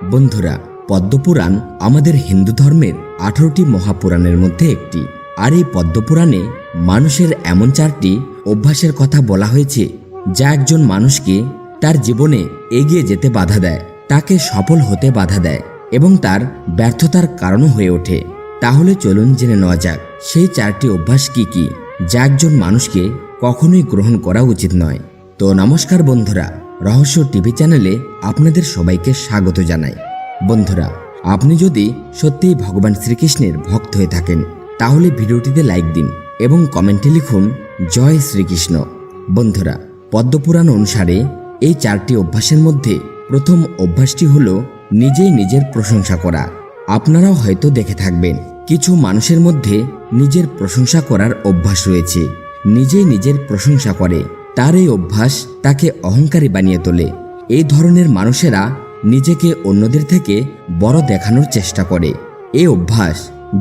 বন্ধুরা, পদ্মপুরাণ আমাদের হিন্দু ধর্মের 18টি মহাপুরাণের মধ্যে একটি। আর এই পদ্মপুরাণে মানুষের এমন 4টি অভ্যাসের কথা বলা হয়েছে যা একজন মানুষকে তার জীবনে এগিয়ে যেতে বাধা দেয়, তাকে সফল হতে বাধা দেয় এবং তার ব্যর্থতার কারণও হয়ে ওঠে। তাহলে চলুন জেনে নেওয়া যাক সেই 4টি অভ্যাস কি কি, যা একজন মানুষকে কখনোই গ্রহণ করা উচিত নয়। তো নমস্কার বন্ধুরা, রহস্য টিভি চ্যানেলে আপনাদের সবাইকে স্বাগত জানাই। বন্ধুরা, আপনি যদি সত্যিই ভগবান শ্রীকৃষ্ণের ভক্ত হয়ে থাকেন তাহলে ভিডিওটিতে লাইক দিন এবং কমেন্টে লিখুন জয় শ্রীকৃষ্ণ। বন্ধুরা, পদ্মপুরাণ অনুসারে এই 4টি অভ্যাসের মধ্যে প্রথম অভ্যাসটি হলো নিজেই নিজের প্রশংসা করা। আপনারাও হয়তো দেখে থাকবেন কিছু মানুষের মধ্যে নিজের প্রশংসা করার অভ্যাস রয়েছে। নিজেই নিজের প্রশংসা করে, তার এই অভ্যাস তাকে অহংকারী বানিয়ে তোলে। এই ধরনের মানুষেরা নিজেকে অন্যদের থেকে বড় দেখানোর চেষ্টা করে। এই অভ্যাস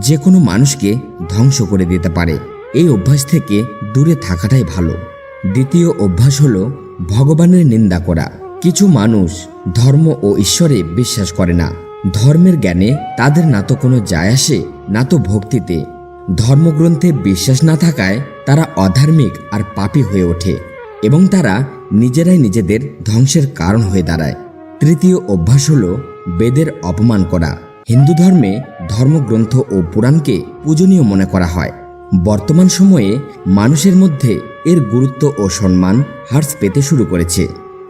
যে কোনো মানুষকে ধ্বংস করে দিতে পারে। এই অভ্যাস থেকে দূরে থাকাটাই ভালো। দ্বিতীয় অভ্যাস হলো ভগবানের নিন্দা করা। কিছু মানুষ ধর্ম ও ঈশ্বরে বিশ্বাস করে না। ধর্মের জ্ঞানে তাদের না তো কোনো যায় আসে, না তো ভক্তিতে। ধর্মগ্রন্থে বিশ্বাস না থাকায় তারা অধার্মিক আর পাপী হয়ে ওঠে এবং তারা নিজেরাই নিজেদের ধ্বংসের কারণ হয়ে দাঁড়ায়। তৃতীয় অভ্যাস হলো বেদের অপমান করা। হিন্দু ধর্মে ধর্মগ্রন্থ ও পুরাণকে পূজনীয় মনে করা হয়। বর্তমান সময়ে মানুষের মধ্যে এর গুরুত্ব ও সম্মান হ্রাস পেতে শুরু করেছে।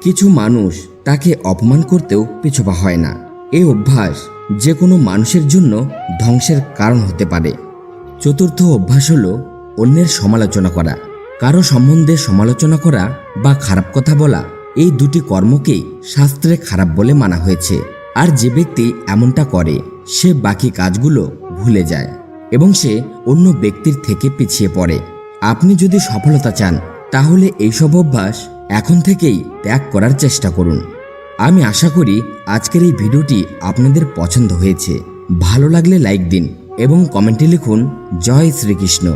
কিছু মানুষ তাকে অপমান করতেও পিছপা হয় না। এই অভ্যাস যে কোনো মানুষের জন্য ধ্বংসের কারণ হতে পারে। চতুর্থ অভ্যাস হলো অন্যের সমালোচনা করা। কারো সম্বন্ধে সমালোচনা করা বা খারাপ কথা বলা, এই দুটি কর্মকেই শাস্ত্রে খারাপ বলে মানা হয়েছে। আর যে ব্যক্তি এমনটা করে সে বাকি কাজগুলো ভুলে যায় এবং সে অন্য ব্যক্তির থেকে পিছিয়ে পড়ে। আপনি যদি সফলতা চান তাহলে এইসব অভ্যাস এখন থেকেই ত্যাগ করার চেষ্টা করুন। আমি আশা করি আজকের এই ভিডিওটি আপনাদের পছন্দ হয়েছে। ভালো লাগলে লাইক দিন এবং কমেন্টে লিখুন জয় শ্রীকৃষ্ণ।